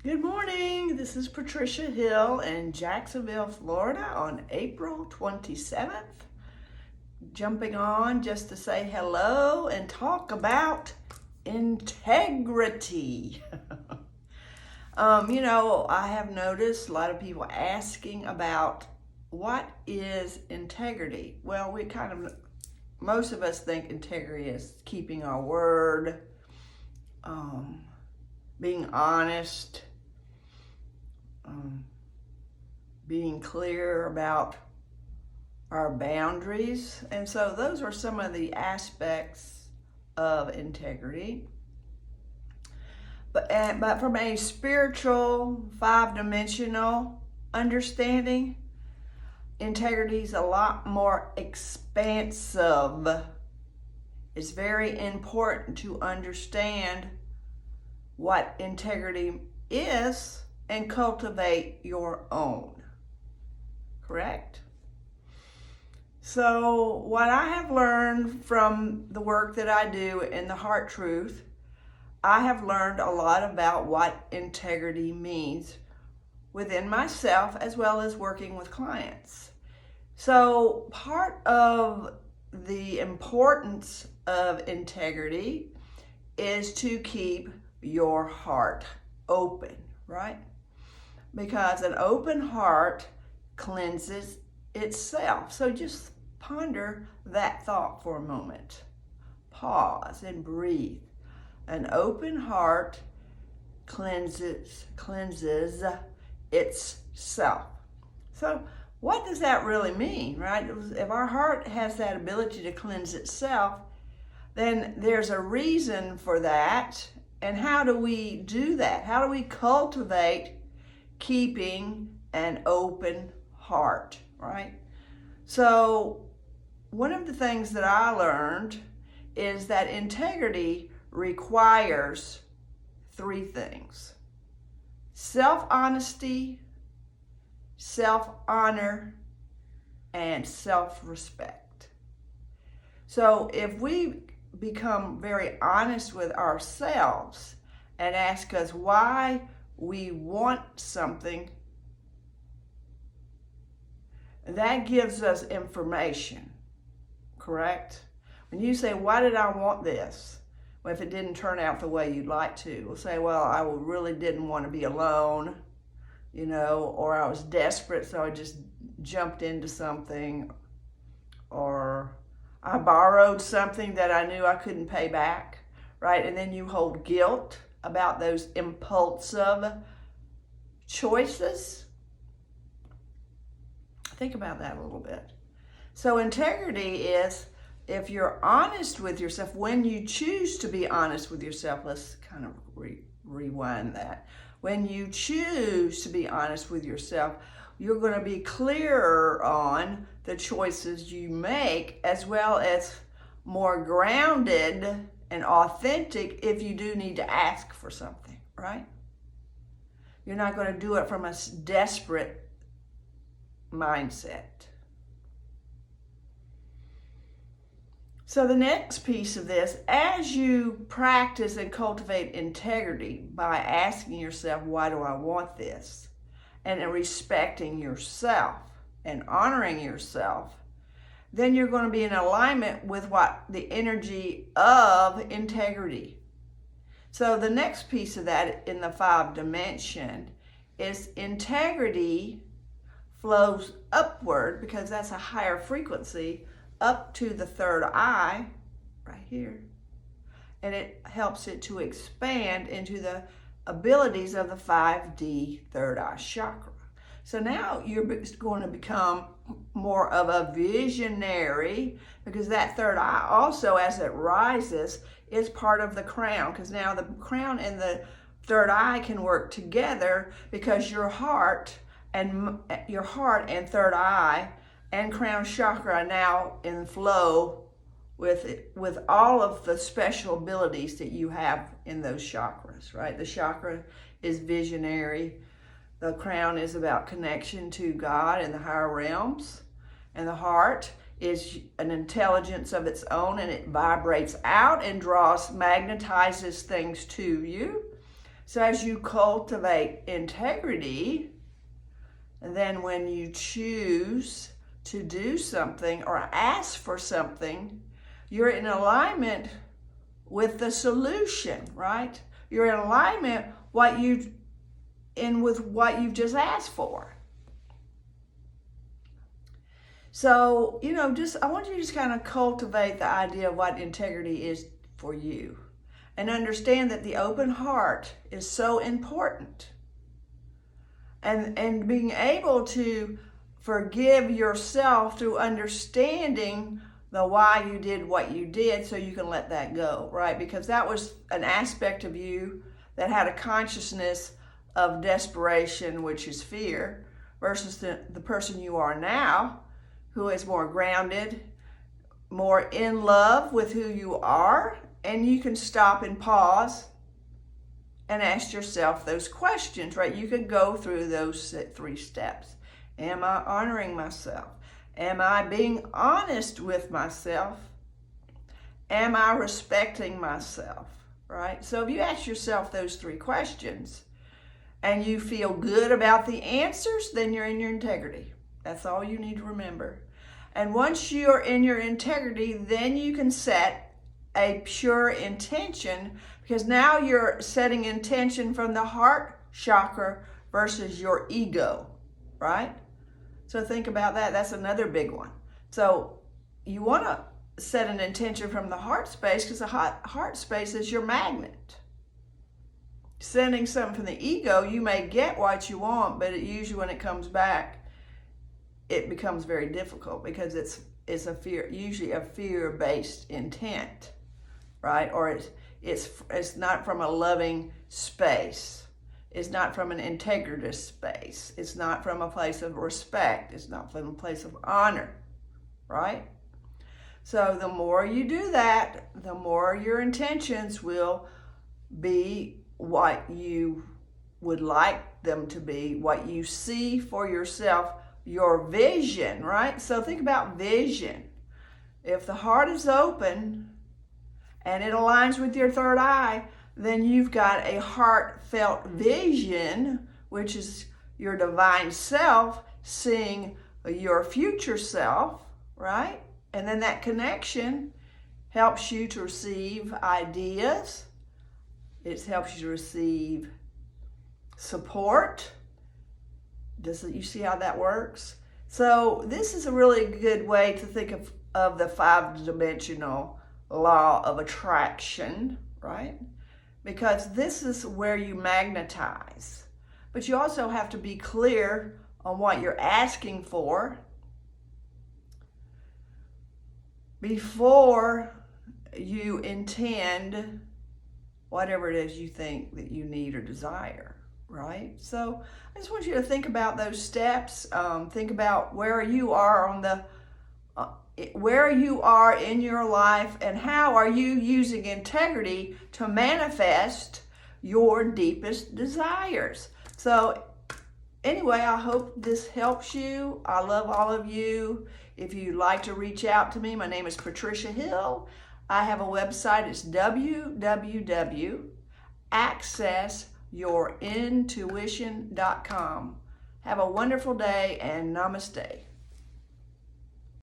Good morning. This is Patricia Hill in Jacksonville, Florida on April 27th. Jumping on just to say hello and talk about integrity. I have noticed a lot of people asking about what is integrity. Well, most of us think integrity is keeping our word, being honest, being clear about our boundaries. And so those are some of the aspects of integrity. But from a spiritual, five-dimensional understanding, integrity is a lot more expansive. It's very important to understand what integrity is and cultivate your own. Correct? So what I have learned from the work that I do in the Heart Truth, I have learned a lot about what integrity means within myself as well as working with clients. So part of the importance of integrity is to keep your heart open, right? Because an open heart cleanses itself. So just ponder that thought for a moment. Pause and breathe. An open heart cleanses itself. So what does that really mean, right? If our heart has that ability to cleanse itself, then there's a reason for that. And how do we do that? How do we cultivate keeping an open heart, right? So one of the things that I learned is that integrity requires three things: self-honesty, self-honor, and self-respect. So if we become very honest with ourselves and ask us why we want something, that gives us information, correct? When you say, why did I want this? Well, if it didn't turn out the way you'd like to, we'll say, well, I really didn't want to be alone, or I was desperate, so I just jumped into something, or I borrowed something that I knew I couldn't pay back, right? And then you hold guilt about those impulsive choices. Think about that a little bit. So integrity is if you're honest with yourself, when you choose to be honest with yourself, let's kind of rewind that. When you choose to be honest with yourself, you're going to be clearer on the choices you make, as well as more grounded and authentic if you do need to ask for something, right? You're not going to do it from a desperate mindset. So the next piece of this, as you practice and cultivate integrity by asking yourself, why do I want this? And respecting yourself and honoring yourself, then you're going to be in alignment with what the energy of integrity. So the next piece of that in the five dimension is integrity flows upward, because that's a higher frequency, up to the third eye, right here. And it helps it to expand into the abilities of the 5D third eye chakra. So now you're going to become more of a visionary, because that third eye also, as it rises, is part of the crown, because now the crown and the third eye can work together, because your heart and third eye and crown chakra are now in flow with all of the special abilities that you have in those chakras, right? The chakra is visionary. The crown is about connection to God and the higher realms. And the heart is an intelligence of its own, and it vibrates out and magnetizes things to you. So as you cultivate integrity, then when you choose to do something or ask for something, you're in alignment with the solution, right? You're in alignment with what you've just asked for. So, I want you to just kind of cultivate the idea of what integrity is for you, and understand that the open heart is so important. And being able to forgive yourself through understanding the why you did what you did, so you can let that go, right? Because that was an aspect of you that had a consciousness of desperation, which is fear, versus the person you are now, who is more grounded, more in love with who you are, and you can stop and pause and ask yourself those questions, right? You could go through those 3 steps. Am I honoring myself? Am I being honest with myself? Am I respecting myself, right? So if you ask yourself those 3 questions and you feel good about the answers, then you're in your integrity. That's all you need to remember. And once you're in your integrity, then you can set a pure intention, because now you're setting intention from the heart chakra versus your ego, right? So think about that. That's another big one. So you want to set an intention from the heart space, because the heart space is your magnet. Sending something from the ego, you may get what you want, but usually when it comes back, it becomes very difficult, because it's usually a fear-based intent, right? Or it's not from a loving space. It's not from an integritous space. It's not from a place of respect. It's not from a place of honor, right? So the more you do that, the more your intentions will be what you would like them to be, what you see for yourself, your vision, right? So think about vision. If the heart is open and it aligns with your third eye, then you've got a heartfelt vision, which is your divine self seeing your future self, right? And then that connection helps you to receive ideas. It helps you to receive support. You see how that works? So this is a really good way to think of the 5-dimensional law of attraction, right? Because this is where you magnetize. But you also have to be clear on what you're asking for before you intend whatever it is you think that you need or desire, right? So I just want you to think about those steps. Think about where you are where you are in your life, and how are you using integrity to manifest your deepest desires. So anyway, I hope this helps you. I love all of you. If you'd like to reach out to me, my name is Patricia Hill. I have a website. It's www.accessyourintuition.com. Have a wonderful day, and namaste.